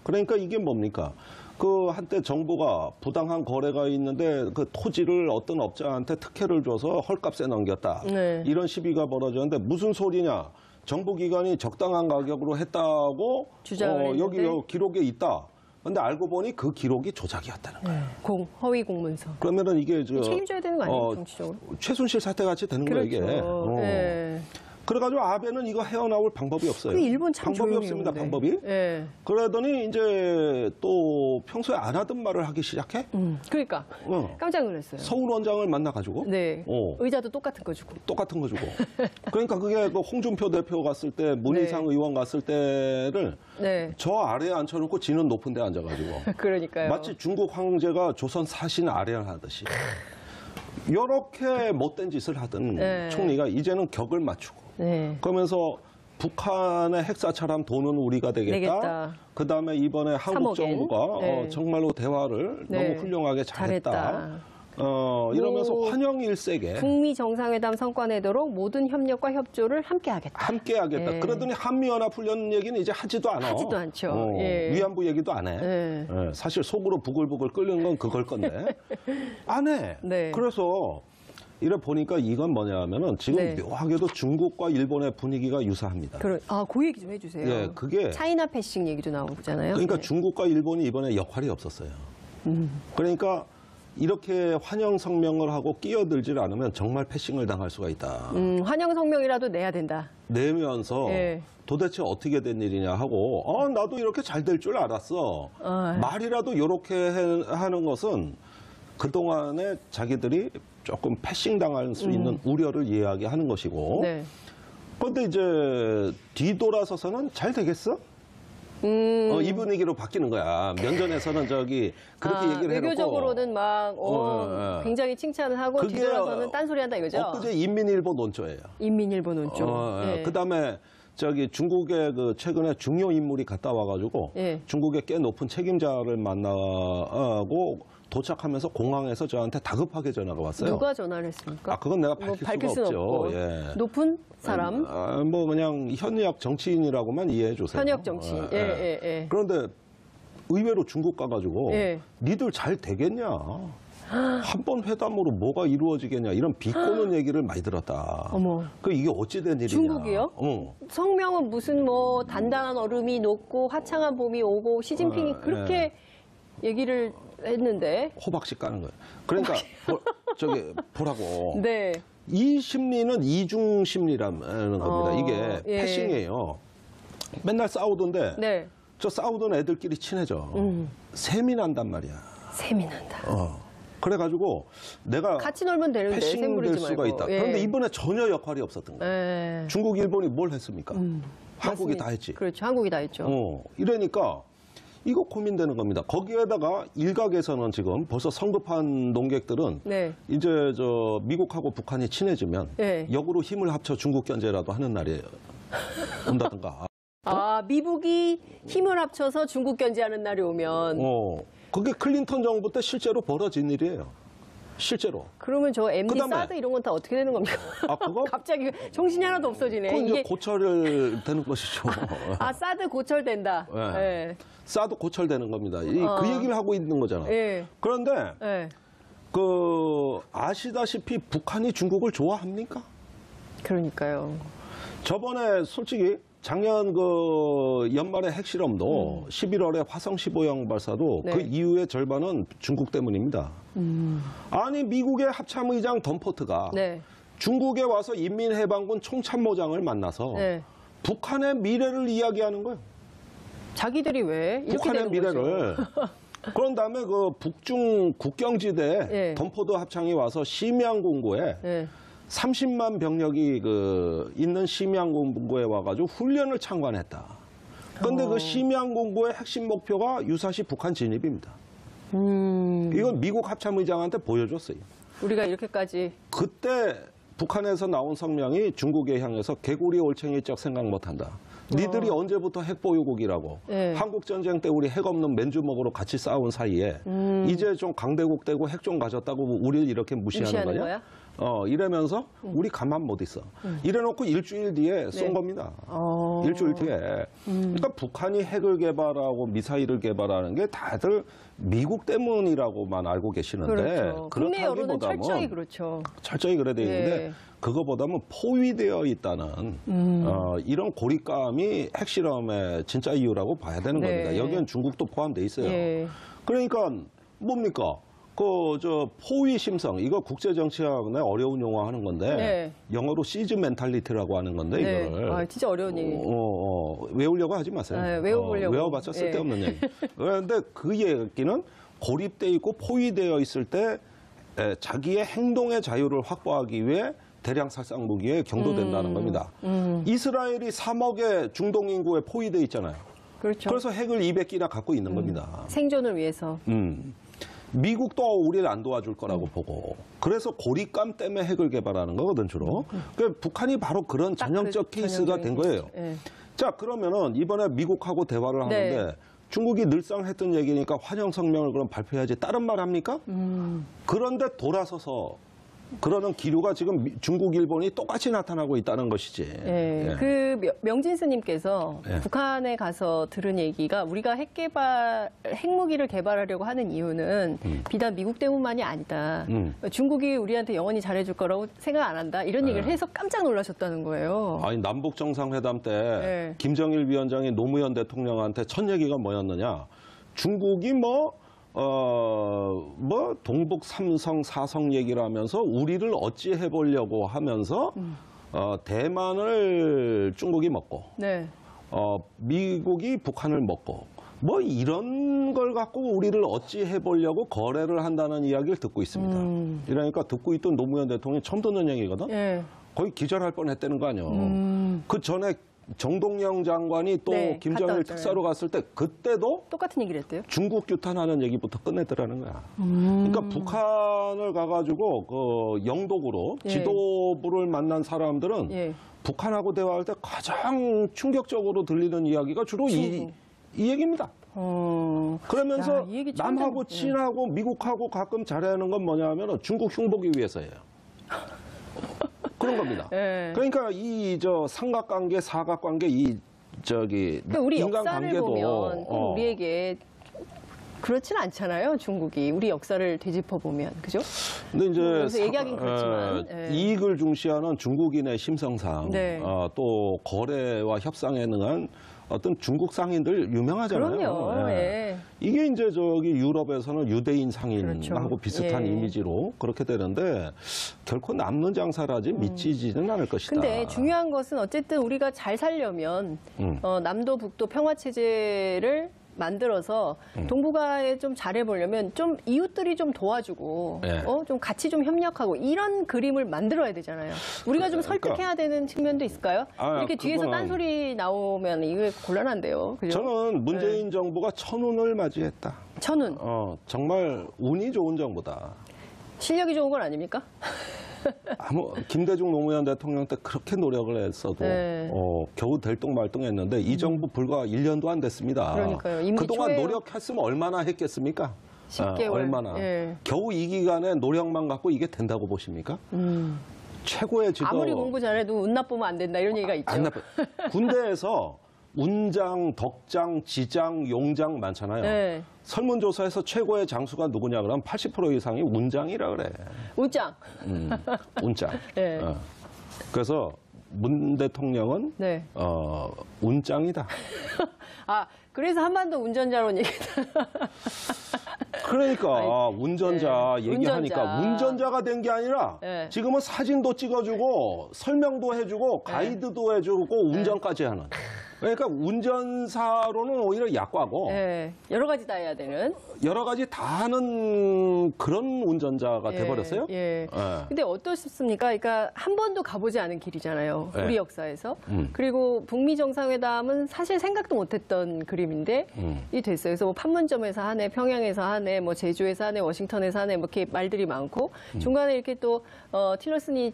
그러니까 이게 뭡니까? 그 한때 정부가 부당한 거래가 있는데 그 토지를 어떤 업자한테 특혜를 줘서 헐값에 넘겼다. 네. 이런 시비가 벌어졌는데 무슨 소리냐? 정부기관이 적당한 가격으로 했다고 주장을 여기 했는데. 기록에 있다. 근데 알고 보니 그 기록이 조작이었다는 거예요. 허위 공문서. 그러면은 이게 책임져야 되는 거 아니에요, 정치적으로? 최순실 사태 같이 되는 거예요, 이게. 네. 그래가지고 아베는 이거 헤어나올 방법이 없어요. 그 일본 참 방법이 조용히 없습니다, 오는데. 방법이. 네. 그러더니 이제 또 평소에 안 하던 말을 하기 시작해. 그러니까 깜짝 놀랐어요. 서울 원장을 만나가지고 네. 어. 의자도 똑같은 거 주고. 똑같은 거 주고. 그러니까 그게 그 홍준표 대표 갔을 때, 문희상 네. 의원 갔을 때를 네. 저 아래에 앉혀놓고 지는 높은 데 앉아가지고. 그러니까요. 마치 중국 황제가 조선 사신 아래를 하듯이. 이렇게 못된 짓을 하던 네. 총리가 이제는 격을 맞추고. 네. 그러면서 북한의 핵사찰함 돈은 우리가 되겠다. 내겠다. 그다음에 이번에 한국 3억 엔. 정부가 네. 정말로 대화를 네. 너무 훌륭하게 잘했다. 잘했다. 이러면서 뭐 환영일색에 북미 정상회담 성과 내도록 모든 협력과 협조를 함께하겠다. 함께하겠다. 네. 그러더니 한미연합훈련 얘기는 이제 하지도 않아. 하지도 않죠. 예. 위안부 얘기도 안 해. 네. 예, 사실 속으로 부글부글 끓는 건 그걸 건데 안 해. 네. 그래서 이래 보니까 이건 뭐냐 하면은 지금 네. 묘하게도 중국과 일본의 분위기가 유사합니다. 그 얘기 좀 해주세요. 예, 그게 차이나 패싱 얘기도 나오잖아요. 그러니까 네. 중국과 일본이 이번에 역할이 없었어요. 그러니까 이렇게 환영 성명을 하고 끼어들질 않으면 정말 패싱을 당할 수가 있다. 환영 성명이라도 내야 된다. 내면서 예. 도대체 어떻게 된 일이냐 하고 나도 이렇게 잘 될 줄 알았어. 말이라도 이렇게 하는 것은 그동안에 자기들이 조금 패싱 당할 수 있는 우려를 이야기하는 것이고 네. 그런데 이제 뒤돌아서서는 잘 되겠어? 이 분위기로 바뀌는 거야. 면전에서는 저기 그렇게 얘기를 해놓고 외교적으로는 막 굉장히 칭찬을 하고 그게 뒤돌아서는 딴소리한다 이거죠. 엊그제 인민일보 논조예요. 인민일보 논조. 예. 그다음에 저기 중국에 그 최근에 중요 인물이 갔다 와가지고 예. 중국의 꽤 높은 책임자를 만나고 도착하면서 공항에서 저한테 다급하게 전화가 왔어요. 누가 전화를 했습니까? 그건 내가 뭐 밝힐 수가 수는 없죠. 없고. 예. 높은 사람? 뭐 그냥 현역 정치인이라고만 이해해 주세요. 현역 정치인. 예. 그런데 의외로 중국 가가지고 예. 니들 잘 되겠냐? 한 번 회담으로 뭐가 이루어지겠냐? 이런 비꼬는 얘기를 많이 들었다. 어머. 이게 어찌된 일이냐? 중국이요? 성명은 무슨 뭐 단단한 얼음이 녹고 화창한 봄이 오고 시진핑이 그렇게 얘기를 했는데. 호박씨 까는 거예요. 그러니까 저기 보라고. 네. 이 심리는 이중 심리라는 겁니다. 이게 예. 패싱이에요. 맨날 싸우던데 네. 저 싸우던 애들끼리 친해져. 셈이 난단 말이야. 셈이 난다. 그래가지고 내가 같이 놀면 되는데 셈 패싱될 부리지 수가 말고. 있다. 예. 그런데 이번에 전혀 역할이 없었던 거야. 예. 중국, 일본이 뭘 했습니까? 한국이 맞습니다. 다 했지. 그렇죠. 한국이 다 했죠. 이러니까 이거 고민되는 겁니다. 거기에다가 일각에서는 지금 벌써 성급한 농객들은 네. 이제 저 미국하고 북한이 친해지면 네. 역으로 힘을 합쳐 중국 견제라도 하는 날이 온다든가. 미국이 힘을 합쳐서 중국 견제하는 날이 오면 그게 클린턴 정부 때 실제로 벌어진 일이에요. 실제로. 그러면 저 MD 그다음에- 사드 이런 건 다 어떻게 되는 겁니까? 그거? 갑자기 정신이 하나도 없어지네. 그건 이제 고철 되는 것이죠. 사드 고철된다. 네. 예. 싸도 고철되는 겁니다. 그 얘기를 하고 있는 거잖아. 예. 그런데 예. 아시다시피 북한이 중국을 좋아합니까? 그러니까요. 저번에 솔직히 작년 연말에 핵실험도 11월에 화성 15형 발사도 네. 그 이후의 절반은 중국 때문입니다. 아니 미국의 합참의장 덤포트가 네. 중국에 와서 인민해방군 총참모장을 만나서 네. 북한의 미래를 이야기하는 거예요. 자기들이 왜 이렇게 북한의 되는 미래를. 그런 다음에 북중 국경지대에 예. 덤포드 합창이 와서 심양 공고에 예. 30만 병력이 있는 심양 공고에 와가지고 훈련을 참관했다. 그런데 그 심양 공고의 핵심 목표가 유사시 북한 진입입니다. 이건 미국 합참의장한테 보여줬어요. 우리가 이렇게까지 그때 북한에서 나온 성명이 중국에 향해서 개구리 올챙이적 생각 못한다. 니들이 언제부터 핵보유국이라고. 네. 한국전쟁 때 우리 핵 없는 맨주먹으로 같이 싸운 사이에 이제 좀 강대국 되고 핵 좀 가졌다고 우리를 이렇게 무시하는 거냐? 이러면서 우리 가만 못 있어. 이래놓고 일주일 뒤에 쏜 겁니다. 일주일 뒤에. 그러니까 북한이 핵을 개발하고 미사일을 개발하는 게 다들 미국 때문이라고만 알고 계시는데 그렇죠. 국내 여론은 그렇다기보다는 철저히 그렇죠. 철저히 그래야 되는데 네. 그거보다는 포위되어 있다는 이런 고립감이 핵실험의 진짜 이유라고 봐야 되는 네. 겁니다. 여기엔 중국도 포함돼 있어요. 예. 그러니까 뭡니까? 포위 심성 이거 국제 정치학의 어려운 용어 하는 건데 네. 영어로 시즈 멘탈리티라고 하는 건데 네. 이거를 진짜 어려운 얘기. 외우려고 하지 마세요. 네, 외워보려고. 외워봤자 쓸데없는 얘기. 그런데 그 얘기는 고립돼 있고 포위되어 있을 때 자기의 행동의 자유를 확보하기 위해 대량 살상 무기에 경도된다는 겁니다. 이스라엘이 3억의 중동 인구에 포위돼 있잖아요. 그렇죠. 그래서 핵을 200기나 갖고 있는 겁니다. 생존을 위해서. 미국도 우리를 안 도와줄 거라고 보고 그래서 고립감 때문에 핵을 개발하는 거거든 주로. 그러니까 북한이 바로 그런 전형적 케이스가 된 거예요. 네. 자 그러면은 이번에 미국하고 대화를 네. 하는데 중국이 늘상 했던 얘기니까 환영 성명을 그럼 발표해야지 다른 말 합니까? 그런데 돌아서서 그러는 기류가 지금 중국, 일본이 똑같이 나타나고 있다는 것이지. 예. 예. 그 명진 스님께서 예. 북한에 가서 들은 얘기가 우리가 핵무기를 개발하려고 하는 이유는 비단 미국 때문만이 아니다. 중국이 우리한테 영원히 잘해줄 거라고 생각 안 한다. 이런 얘기를 해서 깜짝 놀라셨다는 거예요. 아니 남북 정상회담 때 네. 김정일 위원장이 노무현 대통령한테 첫 얘기가 뭐였느냐? 중국이 동북 삼성, 사성 얘기를 하면서 우리를 어찌 해보려고 하면서 대만을 중국이 먹고 네. 미국이 북한을 먹고 이런 걸 갖고 우리를 어찌 해보려고 거래를 한다는 이야기를 듣고 있습니다. 이러니까 듣고 있던 노무현 대통령이 처음 듣는 얘기거든. 예. 거의 기절할 뻔했다는 거 아니에요. 그 전에 정동영 장관이 또 네, 갔다 김정일 왔잖아요. 특사로 갔을 때 그때도 똑같은 얘기를 했대요. 중국 규탄하는 얘기부터 끝냈더라는 거야. 그러니까 북한을 가가지고 영독으로 예. 지도부를 만난 사람들은 예. 북한하고 대화할 때 가장 충격적으로 들리는 이야기가 주로 이 얘기입니다. 그러면서 야, 이 얘기 처음 남하고 듣네. 친하고 미국하고 가끔 잘하는 건 뭐냐면 중국 흉보기 위해서예요. 그런 겁니다. 예. 그러니까 삼각관계, 사각관계, 그러니까 우리 역사를 인간관계도 보면 꼭 우리에게 그렇진 않잖아요. 중국이 우리 역사를 되짚어 보면 그죠? 근데 이제 그래서 얘기하긴 그렇지만 예. 이익을 중시하는 중국인의 심성상 네. 또 거래와 협상에 능한 어떤 중국 상인들 유명하잖아요. 그럼요. 예. 이게 이제 저기 유럽에서는 유대인 상인하고 그렇죠. 비슷한 예. 이미지로 그렇게 되는데 결코 남는 장사라지 미치지는 않을 것이다. 근데 중요한 것은 어쨌든 우리가 잘 살려면 남도 북도 평화 체제를 만들어서 동북아에 좀 잘해보려면 좀 이웃들이 좀 도와주고 네. 좀 같이 좀 협력하고 이런 그림을 만들어야 되잖아요. 우리가 좀 설득해야 되는 측면도 있을까요? 이렇게 뒤에서 그거는- 딴소리 나오면 이거 곤란한데요. 그죠? 저는 문재인 정부가 천운을 맞이했다. 천운 정말 운이 좋은 정부다. 실력이 좋은 건 아닙니까? 김대중 노무현 대통령 때 그렇게 노력을 했어도 네. 겨우 될뚱말뚱했는데 이 정부 불과 1년도 안 됐습니다. 그러니까요. 임기 그동안 초에요. 노력했으면 얼마나 했겠습니까? 10개월. 얼마나. 예. 겨우 이 기간에 노력만 갖고 이게 된다고 보십니까? 최고의 지도. 아무리 공부 잘해도 운 나쁘면 안 된다 이런 얘기가 있죠. 안 나빠. 군대에서 운장, 덕장, 지장, 용장 많잖아요. 네. 설문조사에서 최고의 장수가 누구냐 그러면 80% 이상이 운장이라 그래. 웃장. 운장. 네. 그래서 문 대통령은 네. 운장이다. 그래서 한반도 운전자론 얘기. 그러니까 운전자 네. 얘기하니까 운전자가 된 게 아니라 네. 지금은 사진도 찍어주고 설명도 해주고 가이드도 해주고 운전까지 하는. 그러니까 운전사로는 오히려 약과고 네. 여러 가지 다 해야 되는. 여러 가지 다 하는 그런 운전자가 돼버렸어요. 예. 예. 근데 어떻습니까? 그러니까 한 번도 가보지 않은 길이잖아요. 예. 우리 역사에서. 그리고 북미 정상회담은 사실 생각도 못했던 그림인데 이 됐어요. 그래서 뭐 판문점에서 하네, 평양에서 하네, 뭐 제주에서 하네, 워싱턴에서 하네, 뭐 이렇게 말들이 많고 중간에 이렇게 또 틸러슨이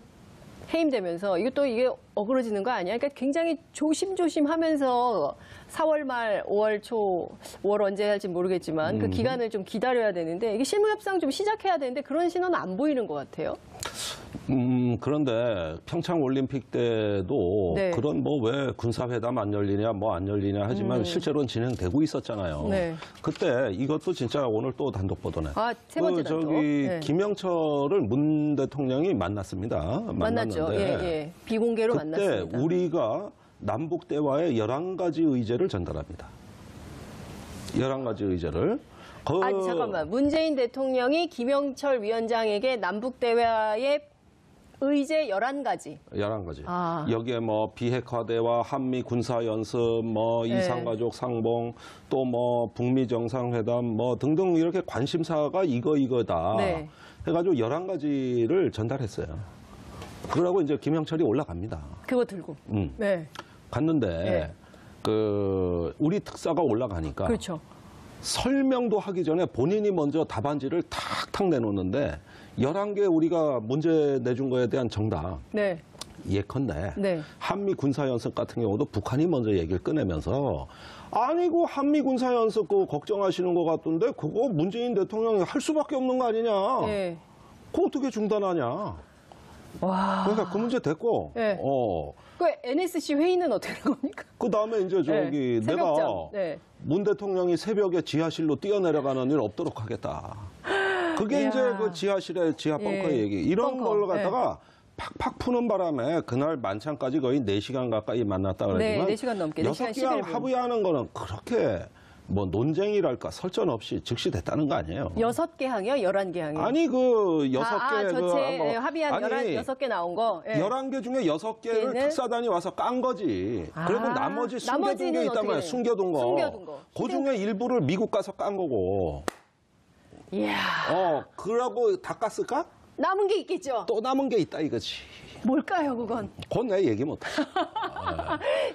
해임되면서 이게 어그러지는 거 아니야? 그러니까 굉장히 조심조심하면서 4월 말, 5월 초, 5월 언제 할지 모르겠지만 그 기간을 좀 기다려야 되는데 이게 실무 협상 좀 시작해야 되는데 그런 신호는 안 보이는 것 같아요. 그런데 평창 올림픽 때도 네. 그런 뭐 왜 군사회담 안 열리냐 뭐 안 열리냐 하지만 실제로는 진행되고 있었잖아요. 네. 그때 이것도 진짜 오늘 또 단독 보도네. 세 번째 단독. 저기 네. 김영철을 문 대통령이 만났습니다. 만났죠. 만났는데 예. 비공개로 그때 만났습니다. 우리가 남북 대화에 11가지 의제를 전달합니다. 11가지 의제를. 잠깐만. 문재인 대통령이 김영철 위원장에게 남북 대화의 의제 11가지. 11가지. 아. 여기에 뭐 비핵화 대화, 한미 군사 연습, 뭐 네. 이산가족 상봉, 또 뭐 북미 정상회담 뭐 등등 이렇게 관심사가 이거다. 네. 해가지고 11가지를 전달했어요. 그러고 이제 김영철이 올라갑니다. 그거 들고. 네. 갔는데 네. 우리 특사가 올라가니까 그렇죠. 설명도 하기 전에 본인이 먼저 답안지를 탁탁 내놓는데 11개 우리가 문제 내준 거에 대한 정답. 네. 예컨대 네. 한미 군사연습 같은 경우도 북한이 먼저 얘기를 꺼내면서 아니고 한미 군사연습 그거 걱정하시는 것 같던데 그거 문재인 대통령이 할 수밖에 없는 거 아니냐. 네. 그거 어떻게 중단하냐. 와. 그러니까 그 문제 됐고 네. 그 NSC 회의는 어떻게 된 겁니까? 그 다음에 이제 저기 네. 내가 새벽잠. 네. 문 대통령이 새벽에 지하실로 뛰어내려가는 일 없도록 하겠다. 그게 이야. 이제 그 지하실의 지하 벙커 예. 얘기. 이런 벙커. 걸로 갖다가 팍팍 푸는 바람에 그날 만찬까지 거의 4시간 가까이 만났다 그러지만 네, 4시간 넘게, 4시간 6개월 11분. 합의하는 거는 그렇게 뭐 논쟁이랄까 설전 없이 즉시 됐다는 거 아니에요. 6개 항이요? 11개 항이요? 아니 그 6개 전체 합의한 아니 6개 나온 거. 예. 11개 중에 6개를 걔는? 특사단이 와서 깐 거지. 그리고 나머지 숨겨둔 나머지는 게 있단 말이야. 어떻게 숨겨둔 거. 숨겨둔 거. 그 중에 일부를 미국 가서 깐 거고. 이야. 그러고 다 깠을까? 남은 게 있겠죠? 또 남은 게 있다 이거지. 뭘까요, 그건? 그건 내가 얘기 못해.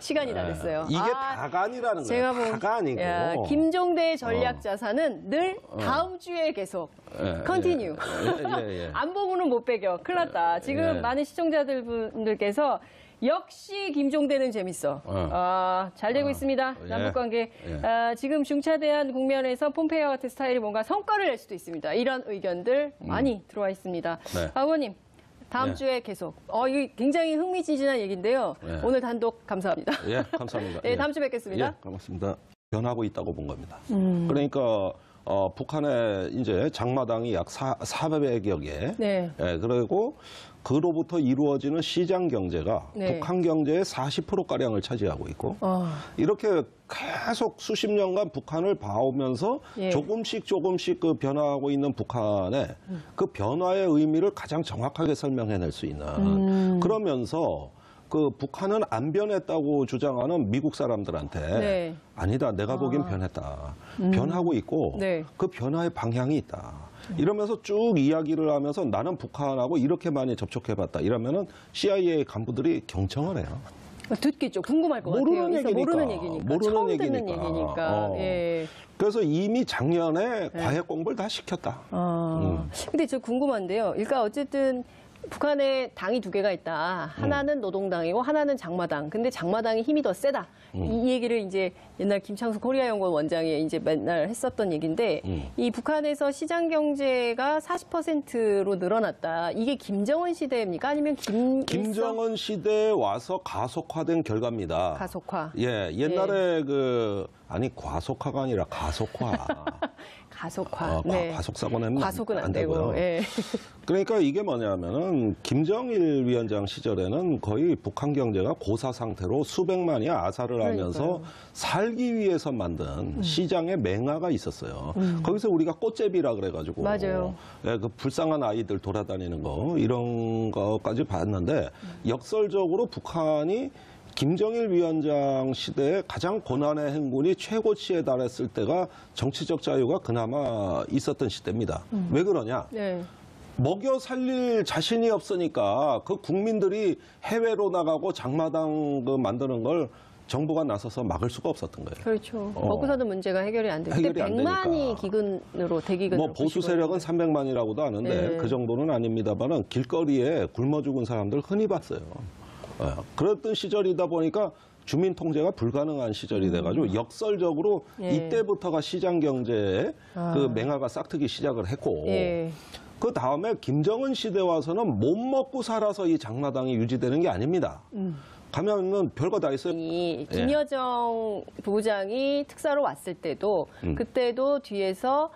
시간이 다 됐어요. 이게 다가 아니라는 제가 거예요. 다가 아니고. 김종대의 전략 자산은 늘 다음 주에 계속 컨티뉴. 예. 안 보고는 못 배겨. 큰일 났다. 지금 예. 많은 시청자분들께서 역시 김종대는 재밌어. 잘 되고 있습니다. 예. 남북관계. 예. 지금 중차대한 국면에서 폼페이오 같은 스타일이 뭔가 성과를 낼 수도 있습니다. 이런 의견들 많이 들어와 있습니다. 네. 아버님. 다음 네. 주에 계속. 이거 굉장히 흥미진진한 얘기인데요. 네. 오늘 단독 감사합니다. 예, 감사합니다. 네, 다음 주에 뵙겠습니다. 예, 고맙습니다. 변하고 있다고 본 겁니다. 그러니까 북한의 이제 장마당이 약 400여 개. 네. 예, 그리고 그로부터 이루어지는 시장 경제가 네. 북한 경제의 40%가량을 차지하고 있고 이렇게 계속 수십 년간 북한을 봐오면서 예. 조금씩 그 변화하고 있는 북한의 그 변화의 의미를 가장 정확하게 설명해낼 수 있는 그러면서 그 북한은 안 변했다고 주장하는 미국 사람들한테 네. 아니다, 내가 보기엔 변했다. 변하고 있고 네. 그 변화의 방향이 있다. 이러면서 쭉 이야기를 하면서 나는 북한하고 이렇게 많이 접촉해봤다. 이러면은 CIA 간부들이 경청을 해요. 듣겠죠. 궁금할 것 모르는 같아요. 얘기니까. 모르는 얘기니까. 모르는 처음 얘기니까. 듣는 얘기니까. 예. 그래서 이미 작년에 과외 공부를 다 시켰다. 근데 저 궁금한데요. 그러니까 어쨌든 북한에 당이 두 개가 있다. 하나는 노동당이고 하나는 장마당. 근데 장마당이 힘이 더 세다. 이 얘기를 이제 옛날 김창수 코리아연구원 원장이 이제 맨날 했었던 얘기인데 이 북한에서 시장 경제가 40%로 늘어났다. 이게 김정은 시대입니까? 아니면 김정은 시대에 와서 가속화된 결과입니다. 가속화. 예, 옛날에 아니 과속화가 아니라 가속화. 가속화. 네. 과속 사고 내면 과속은 안 되고요. 되고. 예. 그러니까 이게 뭐냐면은 김정일 위원장 시절에는 거의 북한 경제가 고사 상태로 수백만이 아사를 하면서 그러니까요. 살기 위해서 만든 시장의 맹아가 있었어요. 거기서 우리가 꽃제비라 그래가지고 맞아요. 예, 그 불쌍한 아이들 돌아다니는 거 이런 거까지 봤는데 역설적으로 북한이 김정일 위원장 시대에 가장 고난의 행군이 최고치에 달했을 때가 정치적 자유가 그나마 있었던 시대입니다. 왜 그러냐? 네. 먹여 살릴 자신이 없으니까 그 국민들이 해외로 나가고 장마당 만드는 걸 정부가 나서서 막을 수가 없었던 거예요. 그렇죠. 먹고 사는 문제가 해결이 안 되고. 해결이 그때 안 100만이 되니까. 기근으로 대기근으로. 뭐 보수 세력은 300만이라고도 하는데 네. 그 정도는 아닙니다만은 길거리에 굶어 죽은 사람들 흔히 봤어요. 그랬던 시절이다 보니까 주민 통제가 불가능한 시절이 돼가지고 역설적으로 예. 이때부터가 시장 경제에 그 맹아가 싹트기 시작을 했고 예. 그 다음에 김정은 시대 와서는 못 먹고 살아서 이 장마당이 유지되는 게 아닙니다. 가면은 별거 다 있어요. 이 김여정 부부장이 특사로 왔을 때도 그때도 뒤에서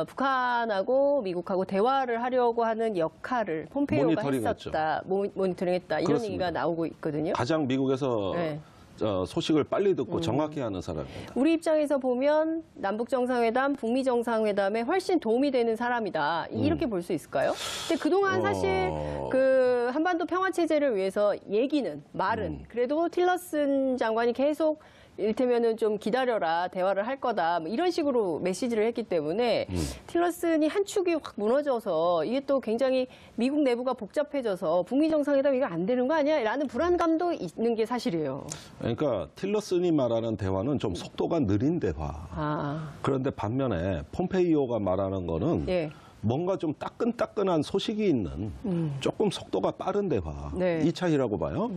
북한하고 미국하고 대화를 하려고 하는 역할을 폼페이오가 했었다. 모니터링했다. 이런 그렇습니다. 얘기가 나오고 있거든요. 가장 미국에서 네. 소식을 빨리 듣고 정확히 하는 사람입니다. 우리 입장에서 보면 남북 정상회담, 북미 정상회담에 훨씬 도움이 되는 사람이다. 이렇게 볼 수 있을까요? 근데 그동안 사실 그 한반도 평화 체제를 위해서 말은 그래도 틸러슨 장관이 계속 이를테면은 좀 기다려라, 대화를 할 거다, 뭐 이런 식으로 메시지를 했기 때문에 틸러슨이 한 축이 확 무너져서 이게 또 굉장히 미국 내부가 복잡해져서 북미 정상회담 이거 안 되는 거 아니야? 라는 불안감도 있는 게 사실이에요. 그러니까 틸러슨이 말하는 대화는 좀 속도가 느린 대화. 그런데 반면에 폼페이오가 말하는 거는 예. 뭔가 좀 따끈따끈한 소식이 있는 조금 속도가 빠른 대화. 네. 이 차이라고 봐요.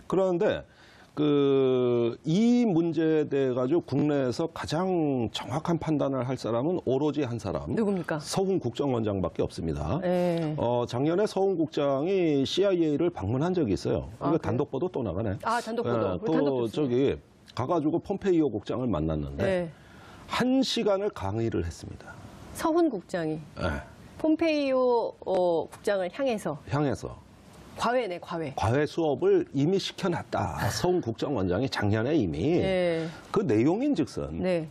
그런데 이 문제에 대해 가지고 국내에서 가장 정확한 판단을 할 사람은 오로지 한 사람. 누굽니까? 서훈 국정원장밖에 없습니다. 네. 작년에 서훈 국장이 CIA를 방문한 적이 있어요. 이거 단독 보도 또 나가네. 단독 보도. 또 단독 저기 가가지고 폼페이오 국장을 만났는데 네. 1시간을 강의를 했습니다. 서훈 국장이 네. 폼페이오 국장을 향해서 과외네, 과외. 과외 수업을 이미 시켜놨다. 서훈 국정원장이 작년에 이미 네. 그 내용인즉슨 네.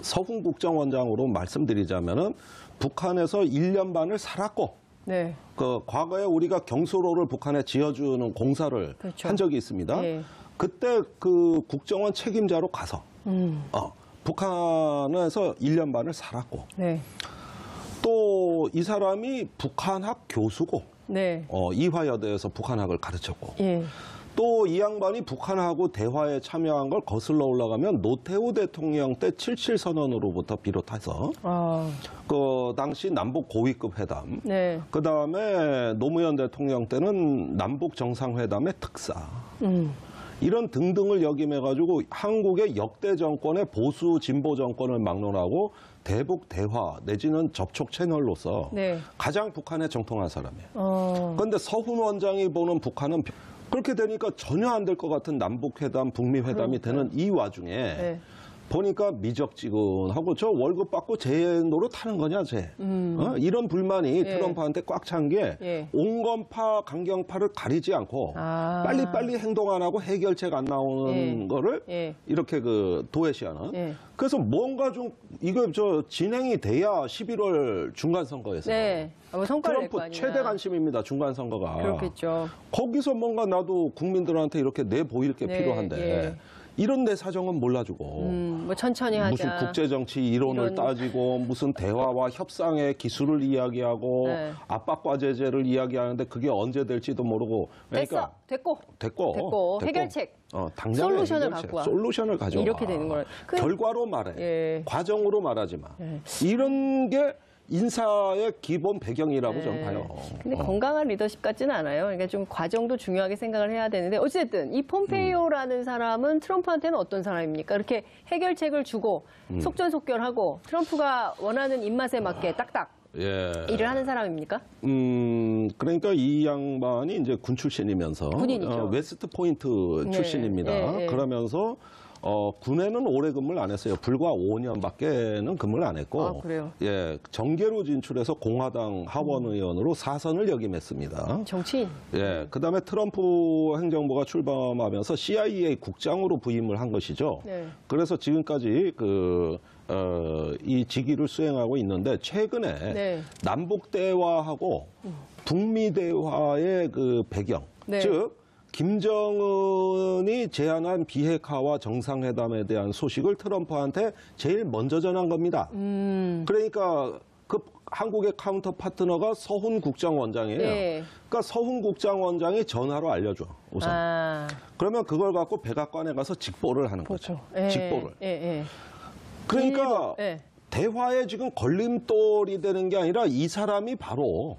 서훈 국정원장으로 말씀드리자면은 북한에서 1년 반을 살았고 네. 과거에 우리가 경수로를 북한에 지어주는 공사를 그렇죠. 한 적이 있습니다. 네. 그때 그 국정원 책임자로 가서 북한에서 1년 반을 살았고 네. 또 이 사람이 북한학 교수고 네. 이화여대에서 북한학을 가르쳤고 예. 또 이 양반이 북한하고 대화에 참여한 걸 거슬러 올라가면 노태우 대통령 때 77선언으로부터 비롯해서 그 당시 남북 고위급 회담, 네. 그 다음에 노무현 대통령 때는 남북 정상회담의 특사, 이런 등등을 역임해가지고 한국의 역대 정권의 보수 진보 정권을 막론하고 대북 대화 내지는 접촉 채널로서 네. 가장 북한에 정통한 사람이에요. 그런데 서훈 원장이 보는 북한은 그렇게 되니까 전혀 안 될 것 같은 남북회담, 북미회담이 되는 이 와중에 네. 보니까 미적지근하고 저 월급 받고 제 노릇하는 거냐 쟤. 이런 불만이 예. 트럼프한테 꽉 찬 게 예. 온건파 강경파를 가리지 않고 아. 빨리빨리 행동 안 하고 해결책 안 나오는 예. 거를 예. 이렇게 그 도외시하는. 예. 그래서 뭔가 좀 이거 저 진행이 돼야 11월 중간 선거에서 네. 뭐 성과를 낼 거 트럼프 아니냐. 최대 관심입니다. 중간 선거가. 그렇겠죠. 거기서 뭔가 나도 국민들한테 이렇게 내 보일 게 네, 필요한데 예. 이런 내 사정은 몰라주고 뭐 천천히 하자. 무슨 국제정치 이론을 이런- 따지고 무슨 대화와 협상의 기술을 이야기하고 네. 압박과 제재를 이야기하는데 그게 언제 될지도 모르고 됐어. 됐고. 됐고. 해결책. 당장의 솔루션을 해결책, 갖고 와. 솔루션을 가져와. 이렇게 되는 거예요. 결과로 말해. 예. 과정으로 말하지 마. 예. 이런 게 인사의 기본 배경이라고 저는 봐요. 근데 건강한 리더십 같지는 않아요. 그러니까 좀 과정도 중요하게 생각을 해야 되는데 어쨌든 이 폼페이오라는 사람은 트럼프한테는 어떤 사람입니까? 이렇게 해결책을 주고 속전속결하고 트럼프가 원하는 입맛에 맞게 딱딱 예. 일을 하는 사람입니까? 그러니까 이 양반이 이제 군 출신이면서 군인이죠. 웨스트 포인트 네, 출신입니다. 예, 예. 그러면서 군에는 오래 근무를 안 했어요. 불과 5년밖에는 근무를 안 했고, 아, 그래요? 예, 정계로 진출해서 공화당 하원 의원으로 4선을 역임했습니다. 정치인. 예, 그다음에 트럼프 행정부가 출범하면서 CIA 국장으로 부임을 한 것이죠. 네. 그래서 지금까지 이 직위를 수행하고 있는데 최근에 네. 남북 대화하고 북미 대화의 그 배경, 네. 즉 김정은이 제안한 비핵화와 정상회담에 대한 소식을 트럼프한테 제일 먼저 전한 겁니다. 그러니까 그 한국의 카운터 파트너가 서훈 국장원장이에요. 네. 그러니까 서훈 국장원장이 전화로 알려줘 우선. 아, 그러면 그걸 갖고 백악관에 가서 직보를 하는 거죠. 예, 직보를. 예, 예. 그러니까 예. 대화에 지금 걸림돌이 되는 게 아니라 이 사람이 바로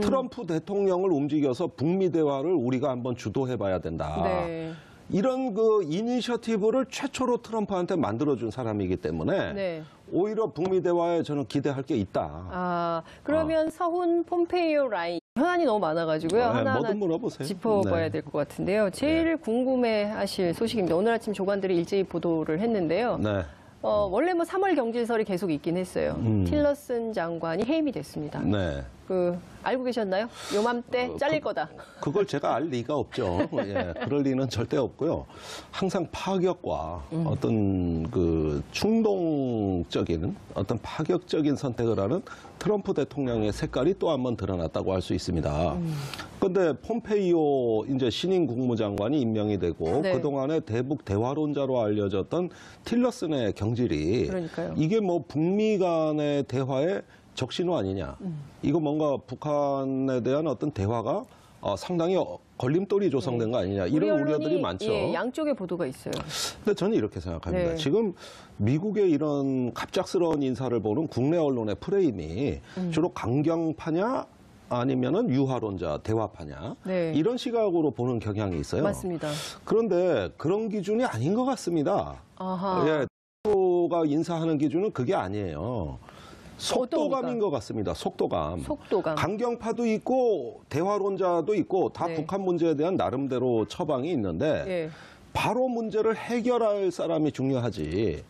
트럼프 대통령을 움직여서 북미 대화를 우리가 한번 주도해봐야 된다. 네. 이런 그 이니셔티브를 최초로 트럼프한테 만들어준 사람이기 때문에 네. 오히려 북미 대화에 저는 기대할 게 있다. 아, 그러면 서훈 폼페이오 라인 현안이 너무 많아가지고요. 하나하나 뭐든 물어보세요. 짚어봐야 네. 될 것 같은데요. 제일 궁금해하실 소식입니다. 오늘 아침 조간들이 일제히 보도를 했는데요. 네. 원래 뭐 3월 경질설이 계속 있긴 했어요. 틸러슨 장관이 해임이 됐습니다. 네. 알고 계셨나요? 요맘때 잘릴 거다. 그걸 제가 알 리가 없죠. 예, 그럴 리는 절대 없고요. 항상 파격과 어떤 그 충동적인 어떤 파격적인 선택을 하는 트럼프 대통령의 색깔이 또 한 번 드러났다고 할 수 있습니다. 그런데 폼페이오 이제 신임 국무장관이 임명이 되고 네. 그동안에 대북 대화론자로 알려졌던 틸러슨의 경질이 그러니까요. 이게 뭐 북미 간의 대화의 적신호 아니냐. 이거 뭔가 북한에 대한 어떤 대화가 상당히 걸림돌이 조성된 거 아니냐. 우리 이런 언론이, 우려들이 많죠. 예, 양쪽의 보도가 있어요. 근데 저는 이렇게 생각합니다. 네. 지금 미국의 이런 갑작스러운 인사를 보는 국내 언론의 프레임이 주로 강경파냐 아니면은 유화론자, 대화파냐 네. 이런 시각으로 보는 경향이 있어요. 맞습니다. 그런데 그런 기준이 아닌 것 같습니다. 아하. 예, 가 인사하는 기준은 그게 아니에요. 속도감인 것 같습니다. 속도감. 속도감. 강경파도 있고 대화론자도 있고 다 네. 북한 문제에 대한 나름대로 처방이 있는데 예. 바로 문제를 해결할 사람이 중요하지.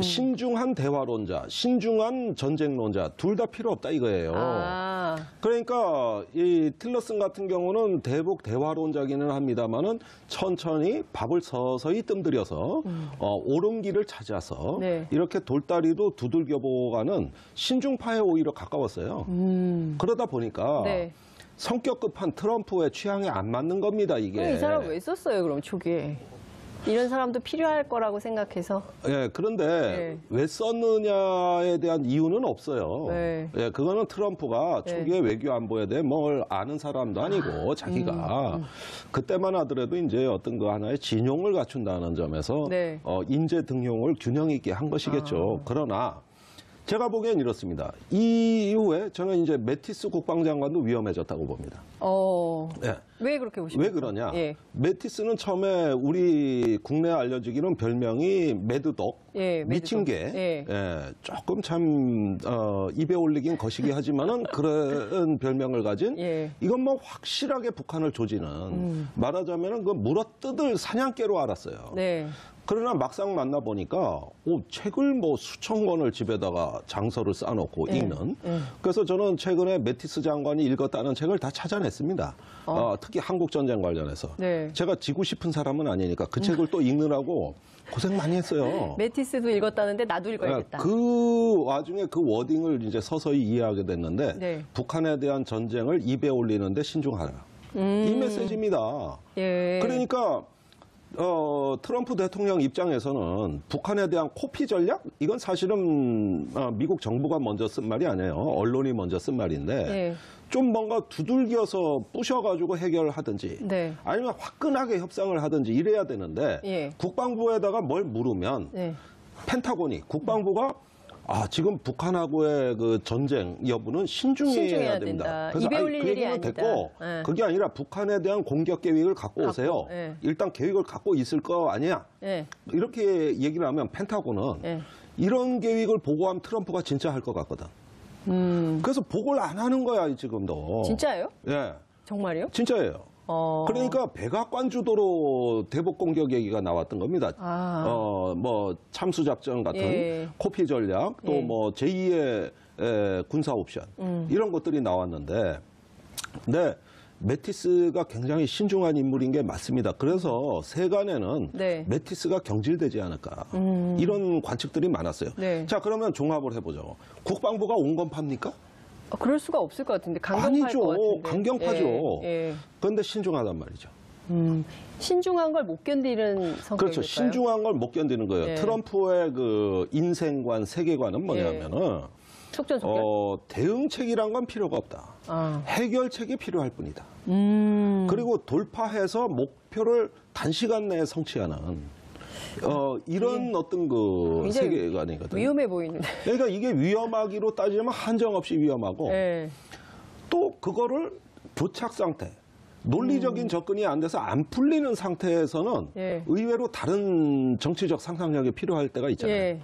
신중한 대화론자, 신중한 전쟁론자 둘 다 필요 없다 이거예요. 아, 그러니까 이 틸러슨 같은 경우는 대북 대화론자기는 합니다만은 천천히 밥을 서서히 뜸들여서 옳은 길을 찾아서 네. 이렇게 돌다리도 두들겨보가는 신중파에 오히려 가까웠어요. 그러다 보니까 네. 성격 급한 트럼프의 취향에 안 맞는 겁니다, 이게. 그럼 이 사람 왜 썼어요, 그럼 초기에? 이런 사람도 필요할 거라고 생각해서. 예, 그런데 네. 왜 썼느냐에 대한 이유는 없어요. 네. 예, 그거는 트럼프가 네. 초기에 외교 안보에 대해 뭘 아는 사람도 아니고 자기가 그때만 하더라도 이제 어떤 그 하나의 진용을 갖춘다는 점에서 네. 인재 등용을 균형 있게 한 것이겠죠. 그러나 제가 보기엔 이렇습니다. 이 이후에 저는 이제 매티스 국방장관도 위험해졌다고 봅니다. 네. 예. 왜 그렇게 보십니까? 왜 그러냐? 예. 매티스는 처음에 우리 국내에 알려지기는 별명이 매드독, 예, 매드독. 미친개. 예. 예, 조금 참 입에 올리긴 거시기 하지만은 그런 별명을 가진 예. 이건 뭐 확실하게 북한을 조지는 말하자면은 그 물어뜯을 사냥개로 알았어요. 네. 그러나 막상 만나보니까 책을 뭐 수천 권을 집에다가 장서를 쌓아놓고 읽는. 그래서 저는 최근에 매티스 장관이 읽었다는 책을 다 찾아냈습니다. 특히 한국전쟁 관련해서. 네. 제가 지고 싶은 사람은 아니니까 그 책을 또 읽느라고 고생 많이 했어요. 매티스도 읽었다는데 나도 읽어야겠다. 그 와중에 그 워딩을 이제 서서히 이해하게 됐는데 네. 북한에 대한 전쟁을 입에 올리는데 신중하라. 이 메시지입니다. 예. 그러니까 트럼프 대통령 입장에서는 북한에 대한 코피 전략? 이건 사실은 미국 정부가 먼저 쓴 말이 아니에요. 언론이 먼저 쓴 말인데 예. 좀 뭔가 두들겨서 부셔가지고 해결하든지 네. 아니면 화끈하게 협상을 하든지 이래야 되는데 예. 국방부에다가 뭘 물으면 네. 펜타곤이 국방부가 지금 북한하고의 그 전쟁 여부는 신중해야 됩니다. 입에 아니, 올릴 그 일이 얘기는 아니다. 됐고 예. 그게 아니라 북한에 대한 공격 계획을 갖고 오세요. 예. 일단 계획을 갖고 있을 거 아니야. 예. 이렇게 얘기를 하면 펜타곤은 예. 이런 계획을 보고하면 트럼프가 진짜 할 것 같거든. 그래서 보고를 안 하는 거야 지금도. 진짜예요? 예, 정말요? 진짜예요. 그러니까 백악관 주도로 대북 공격 얘기가 나왔던 겁니다. 뭐 참수 작전 같은 예. 코피 전략 또 예. 뭐 제2의 군사 옵션 이런 것들이 나왔는데, 근데 매티스가 굉장히 신중한 인물인 게 맞습니다. 그래서 세간에는 네. 매티스가 경질되지 않을까 이런 관측들이 많았어요. 네. 자, 그러면 종합을 해보죠. 국방부가 온건팝니까? 그럴 수가 없을 것 같은데 강경파일 아니죠. 것 같은데. 강경파죠. 예. 예. 그런데 신중하단 말이죠. 신중한 걸 못 견디는 성격일까요? 그렇죠. 신중한 걸 못 견디는 거예요. 예. 트럼프의 그 인생관, 세계관은 뭐냐면은 속전속결. 대응책이란 건 필요가 없다. 해결책이 필요할 뿐이다. 그리고 돌파해서 목표를 단시간 내에 성취하는 이런 어떤 그 굉장히 세계관이거든요. 위험해 보이는데. 그러니까 이게 위험하기로 따지면 한정없이 위험하고 예. 또 그거를 교착 상태, 논리적인 접근이 안 돼서 안 풀리는 상태에서는 예. 의외로 다른 정치적 상상력이 필요할 때가 있잖아요. 예.